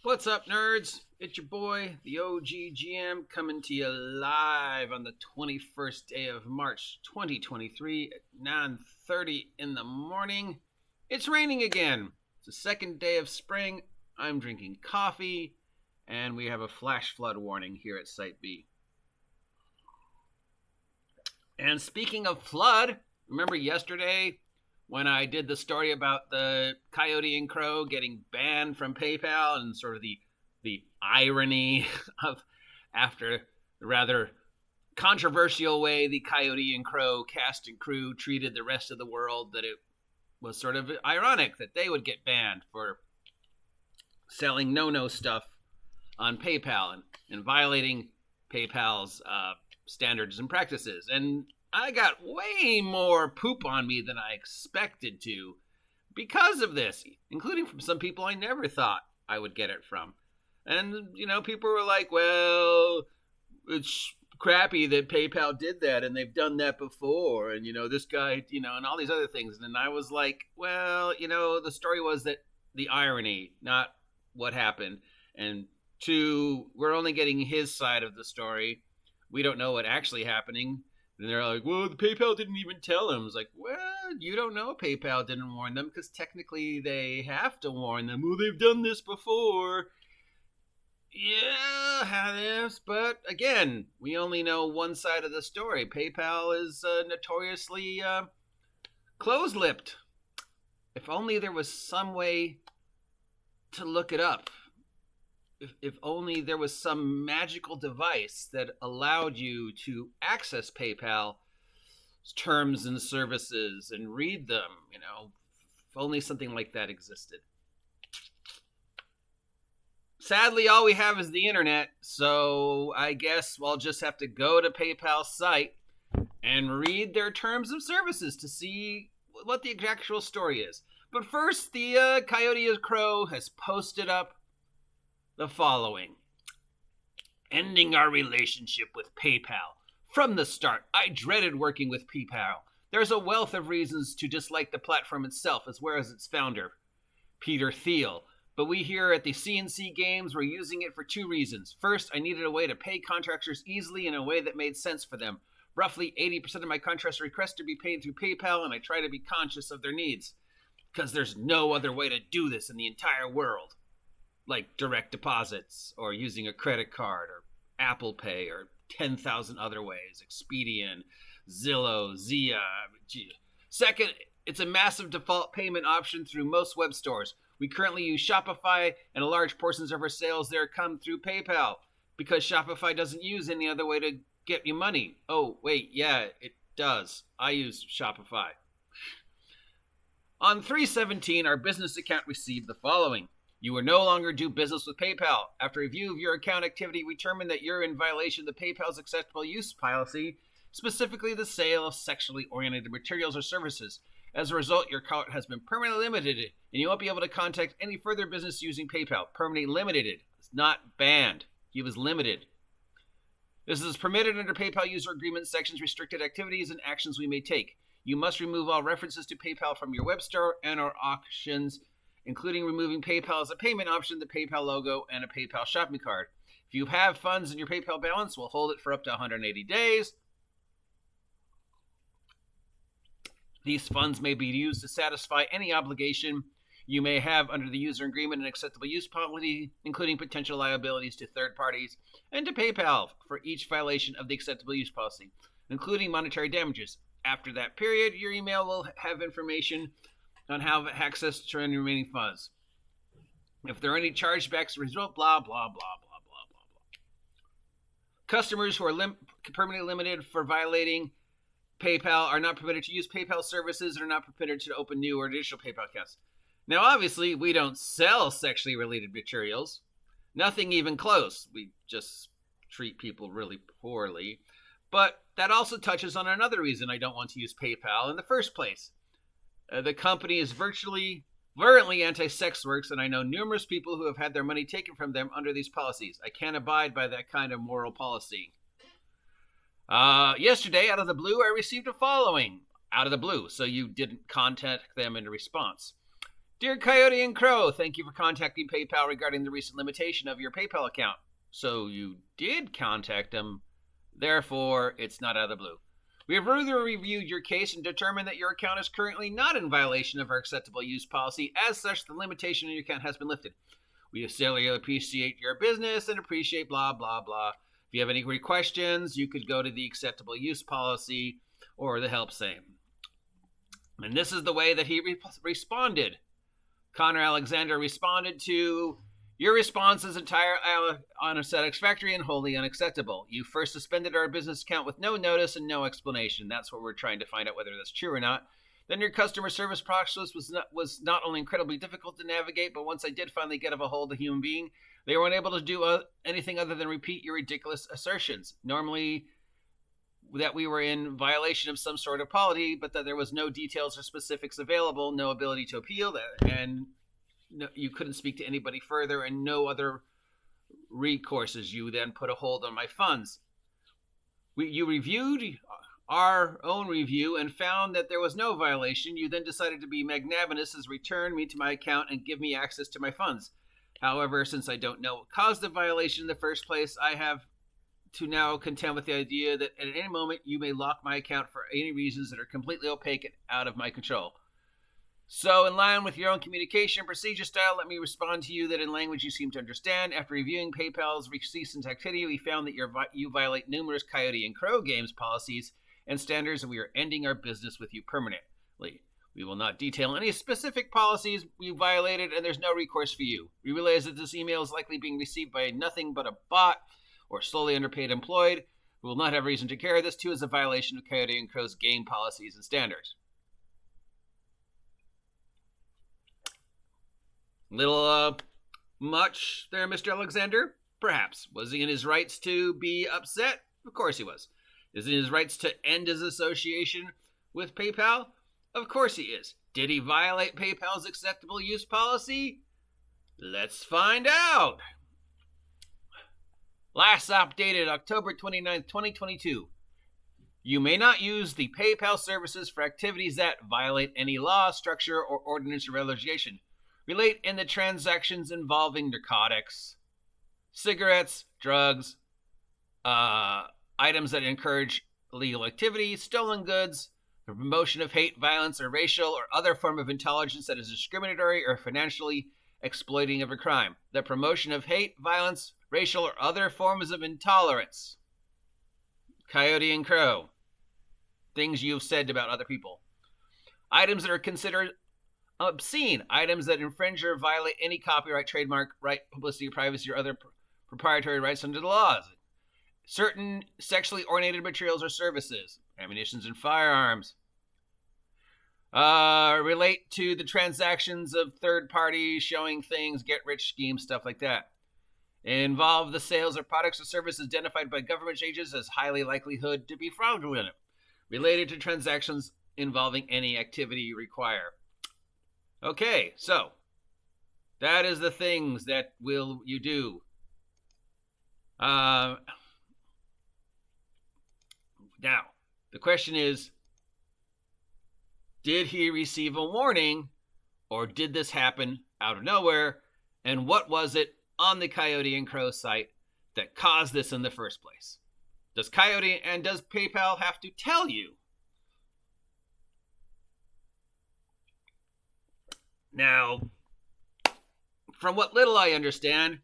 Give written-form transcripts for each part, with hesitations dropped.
What's up, nerds? It's your boy, the OG GM, coming to you live on the 21st day of March 2023 at 9:30 in the morning. It's raining again. It's the second day of spring. I'm drinking coffee, and we have a flash flood warning here at Site B. And speaking of flood, remember yesterday when I did the story about the Coyote Crow getting banned from PayPal and sort of the irony of after the rather controversial way the Coyote Crow cast and crew treated the rest of the world, that it was sort of ironic that they would get banned for selling no-no stuff on PayPal and violating PayPal's standards and practices. And I got way more poop on me than I expected to because of this, including from some people I never thought I would get it from. And, people were like, well, it's crappy that PayPal did that, and they've done that before, and, this guy, and all these other things. And I was like, well, the story was that the irony, not what happened. And two, we're only getting his side of the story. We don't know what actually happening. And they're like, well, the PayPal didn't even tell him. It's like, well, you don't know PayPal didn't warn them because technically they have to warn them. Well, they've done this before. Yeah, but again, we only know one side of the story. PayPal is notoriously close-lipped. If only there was some way to look it up. If only there was some magical device that allowed you to access PayPal's terms and services and read them, if only something like that existed. Sadly, all we have is the internet, so I guess we'll just have to go to PayPal's site and read their terms of services to see what the actual story is. But first, the Coyote Crow has posted up the following. Ending our relationship with PayPal. From the start, I dreaded working with PayPal. There's a wealth of reasons to dislike the platform itself as well as its founder, Peter Thiel. But we here at the CNC Games were using it for two reasons. First, I needed a way to pay contractors easily in a way that made sense for them. Roughly 80% of my contractors request to be paid through PayPal, and I try to be conscious of their needs. Because there's no other way to do this in the entire world. Like direct deposits, or using a credit card, or Apple Pay, or 10,000 other ways, Expedient, Zillow, Zia. Second, it's a massive default payment option through most web stores. We currently use Shopify, and a large portions of our sales there come through PayPal, because Shopify doesn't use any other way to get you money. Oh, wait, yeah, it does. I use Shopify. On 3/17, our business account received the following. You will no longer do business with PayPal. After review of your account activity, we determined that you're in violation of the PayPal's acceptable use policy, specifically the sale of sexually oriented materials or services. As a result, your account has been permanently limited, and you won't be able to contact any further business using PayPal. Permanently limited. It's not banned. He was limited. This is permitted under PayPal user agreement sections, restricted activities and actions we may take. You must remove all references to PayPal from your web store and our auctions, including removing PayPal as a payment option, the PayPal logo, and a PayPal shopping cart. If you have funds in your PayPal balance, we'll hold it for up to 180 days. These funds may be used to satisfy any obligation you may have under the user agreement and acceptable use policy, including potential liabilities to third parties and to PayPal for each violation of the acceptable use policy, including monetary damages. After that period, your email will have information on how to access to any remaining funds. If there are any chargebacks, result, blah, blah, blah, blah, blah, blah, blah. Customers who are permanently limited for violating PayPal are not permitted to use PayPal services and are not permitted to open new or additional PayPal accounts. Now, obviously, we don't sell sexually related materials. Nothing even close. We just treat people really poorly. But that also touches on another reason I don't want to use PayPal in the first place. The company is virtually anti-sex works, and I know numerous people who have had their money taken from them under these policies. I can't abide by that kind of moral policy. Yesterday, out of the blue, I received a following. Out of the blue, so you didn't contact them in response. Dear Coyote and Crow, thank you for contacting PayPal regarding the recent limitation of your PayPal account. So you did contact them, therefore it's not out of the blue. We have further reviewed your case and determined that your account is currently not in violation of our acceptable use policy. As such, the limitation on your account has been lifted. We sincerely appreciate your business and appreciate blah, blah, blah. If you have any questions, you could go to the acceptable use policy or the help same. And this is the way that he responded. Connor Alexander responded to, your response is entirely unsatisfactory and wholly unacceptable. You first suspended our business account with no notice and no explanation. That's what we're trying to find out whether that's true or not. Then your customer service process was not only incredibly difficult to navigate, but once I did finally get a hold of a human being, they weren't able to do anything other than repeat your ridiculous assertions. Normally, that we were in violation of some sort of policy, but that there was no details or specifics available, no ability to appeal, and you couldn't speak to anybody further, and no other recourses. You then put a hold on my funds. You reviewed our own review and found that there was no violation. You then decided to be magnanimous as return me to my account and give me access to my funds. However, since I don't know what caused the violation in the first place, I have to now contend with the idea that at any moment you may lock my account for any reasons that are completely opaque and out of my control. So, in line with your own communication procedure style, let me respond to you that in language you seem to understand. After reviewing PayPal's recent activity, we found that you violate numerous Coyote and Crow games policies and standards, and we are ending our business with you permanently. We will not detail any specific policies you violated, and there's no recourse for you. We realize that this email is likely being received by nothing but a bot or slowly underpaid employed. We will not have reason to care. This, too, is a violation of Coyote and Crow's game policies and standards. Little much there, Mr. Alexander? Perhaps. Was he in his rights to be upset? Of course he was. Is he in his rights to end his association with PayPal? Of course he is. Did he violate PayPal's acceptable use policy? Let's find out. Last updated October 29th, 2022. You may not use the PayPal services for activities that violate any law, structure, or ordinance or legislation. Relate in the transactions involving narcotics, cigarettes, drugs, items that encourage illegal activity, stolen goods, the promotion of hate, violence, or racial or other form of intolerance that is discriminatory or financially exploiting of a crime. The promotion of hate, violence, racial, or other forms of intolerance. Coyote and Crow. Things you've said about other people. Items that are considered obscene. Items that infringe or violate any copyright, trademark, right, publicity, privacy, or other proprietary rights under the laws. Certain sexually oriented materials or services. Ammunitions and firearms. Relate to the transactions of third parties, showing things, get-rich schemes, stuff like that. Involve the sales of products or services identified by government agents as highly likelihood to be fraudulent. Related to transactions involving any activity you require. Okay, so that is the things that will you do. Now, the question is, did he receive a warning, or did this happen out of nowhere? And what was it on the Coyote and Crow site that caused this in the first place? Does Coyote and does PayPal have to tell you? Now, from what little I understand,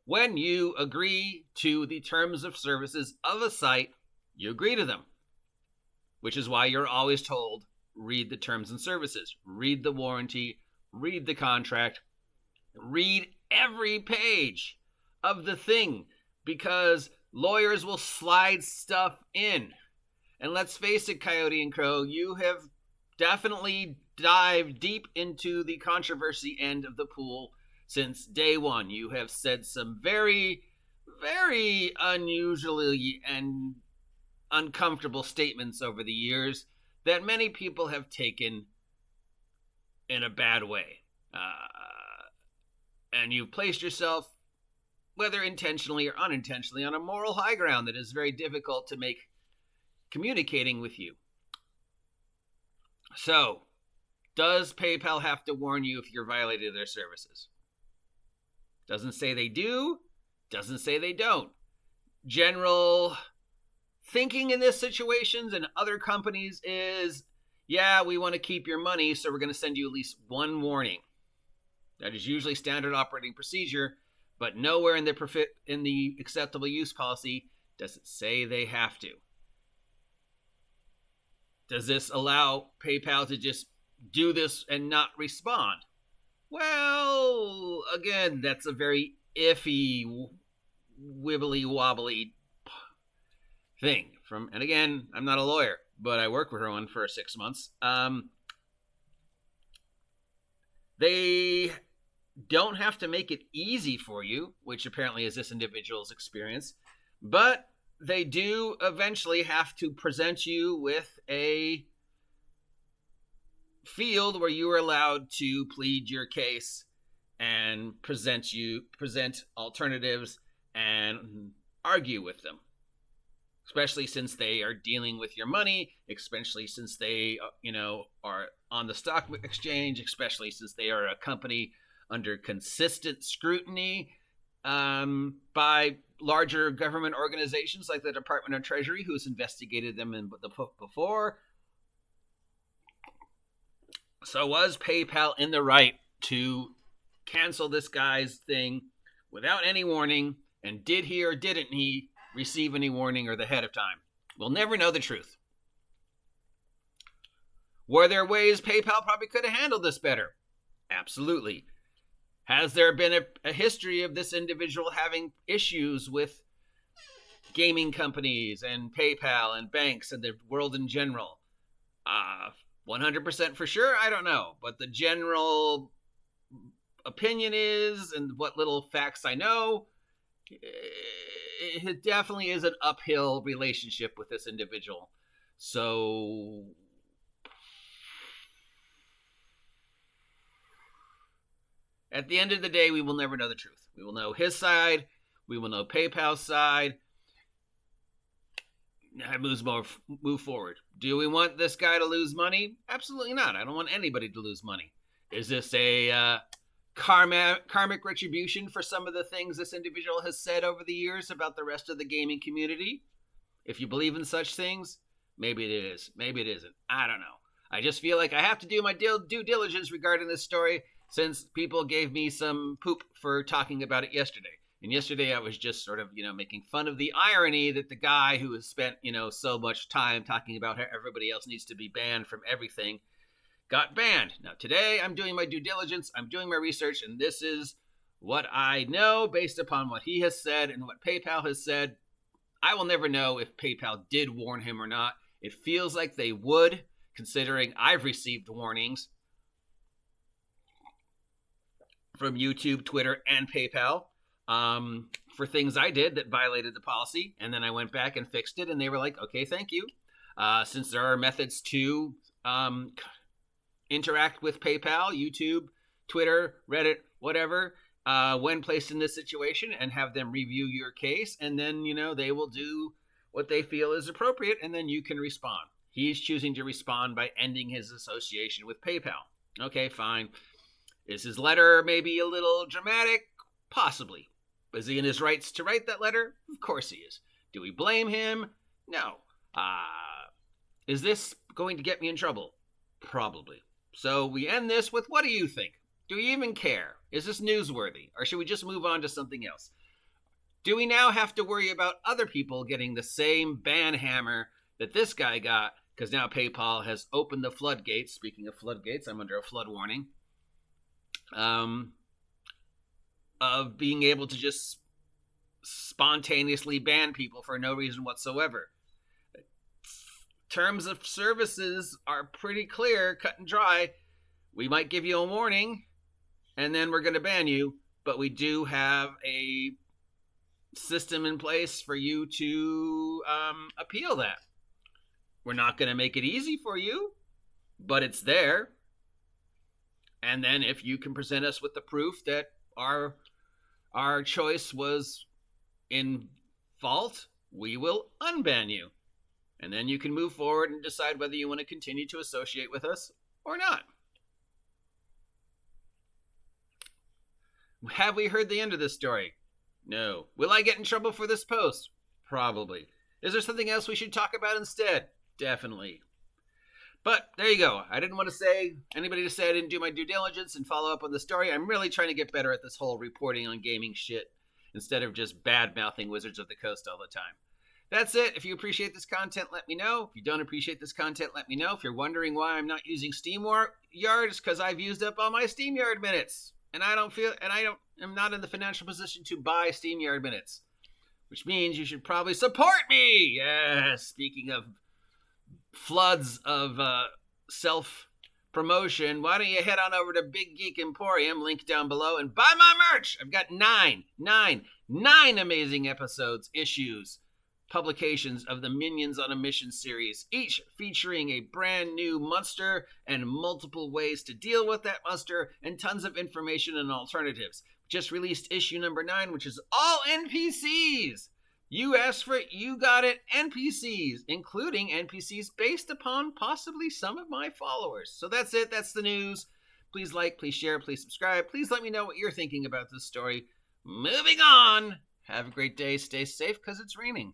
when you agree to the terms of services of a site, you agree to them. Which is why you're always told, read the terms and services, read the warranty, read the contract, read every page of the thing, because lawyers will slide stuff in. And let's face it, Coyote and Crow, you have definitely dived deep into the controversy end of the pool since day one. You have said some very, very unusually and uncomfortable statements over the years that many people have taken in a bad way. And you've placed yourself, whether intentionally or unintentionally, on a moral high ground that is very difficult to make communicating with you. So, Does PayPal have to warn you if you're violating their services? Doesn't say they do, doesn't say they don't. General thinking in this situations and other companies is, yeah, we want to keep your money, so we're going to send you at least one warning. That is usually standard operating procedure, but nowhere in the acceptable use policy does it say they have to. Does this allow PayPal to just do this and not respond? Well, again, that's a very iffy, wibbly wobbly thing. And again, I'm not a lawyer, but I worked with one for 6 months. They don't have to make it easy for you, which apparently is this individual's experience, but they do eventually have to present you with a field where you are allowed to plead your case and present alternatives and argue with them, especially since they are dealing with your money, especially since they are on the stock exchange, especially since they are a company under consistent scrutiny by larger government organizations like the Department of Treasury, who's investigated them before. So was PayPal in the right to cancel this guy's thing without any warning? And did he or didn't he receive any warning or the ahead of time? We'll never know the truth. Were there ways PayPal probably could have handled this better? Absolutely. Has there been a history of this individual having issues with gaming companies and PayPal and banks and the world in general? 100% for sure, I don't know. But the general opinion is, and what little facts I know, it definitely is an uphill relationship with this individual. So at the end of the day, we will never know the truth. We will know his side. We will know PayPal's side. Move forward. Do we want this guy to lose money? Absolutely not. I don't want anybody to lose money. Is this a karmic retribution for some of the things this individual has said over the years about the rest of the gaming community? If you believe in such things, maybe it is. Maybe it isn't. I don't know. I just feel like I have to do my due diligence regarding this story since people gave me some poop for talking about it yesterday. And yesterday I was just sort of, making fun of the irony that the guy who has spent, so much time talking about how everybody else needs to be banned from everything got banned. Now today I'm doing my due diligence, I'm doing my research, and this is what I know based upon what he has said and what PayPal has said. I will never know if PayPal did warn him or not. It feels like they would, considering I've received warnings from YouTube, Twitter, and PayPal for things I did that violated the policy. And then I went back and fixed it, and they were like, okay, thank you. Since there are methods to interact with PayPal, YouTube, Twitter, Reddit, whatever, when placed in this situation, and have them review your case, and then, they will do what they feel is appropriate, and then you can respond. He's choosing to respond by ending his association with PayPal. Okay, fine. Is his letter maybe a little dramatic? Possibly. Is he in his rights to write that letter? Of course he is. Do we blame him? No. Is this going to get me in trouble? Probably. So we end this with, what do you think? Do we even care? Is this newsworthy? Or should we just move on to something else? Do we now have to worry about other people getting the same ban hammer that this guy got? Because now PayPal has opened the floodgates. Speaking of floodgates, I'm under a flood warning. Of being able to just spontaneously ban people for no reason whatsoever. Terms of services are pretty clear, cut and dry. We might give you a warning, and then we're going to ban you, but we do have a system in place for you to appeal that. We're not going to make it easy for you, but it's there. And then if you can present us with the proof that our choice was in fault, we will unban you. And then you can move forward and decide whether you want to continue to associate with us or not. Have we heard the end of this story? No. Will I get in trouble for this post? Probably. Is there something else we should talk about instead? Definitely. But there you go. I didn't want to say anybody to say I didn't do my due diligence and follow up on the story. I'm really trying to get better at this whole reporting on gaming shit instead of just bad mouthing Wizards of the Coast all the time. That's it. If you appreciate this content, let me know. If you don't appreciate this content, let me know. If you're wondering why I'm not using SteamYard, it's because I've used up all my SteamYard minutes, and I'm not in the financial position to buy SteamYard minutes, which means you should probably support me. Yeah. Speaking of floods of self-promotion, why don't you head on over to Big Geek Emporium, link down below, and buy my merch. I've got nine amazing episodes, issues, publications of the Minions on a Mission series, each featuring a brand new monster and multiple ways to deal with that monster and tons of information and alternatives. Just released issue number 9, which is all NPCs. You asked for it, you got it. NPCs, including NPCs based upon possibly some of my followers. So that's it. That's the news. Please like, please share, please subscribe. Please let me know what you're thinking about this story. Moving on. Have a great day. Stay safe because it's raining.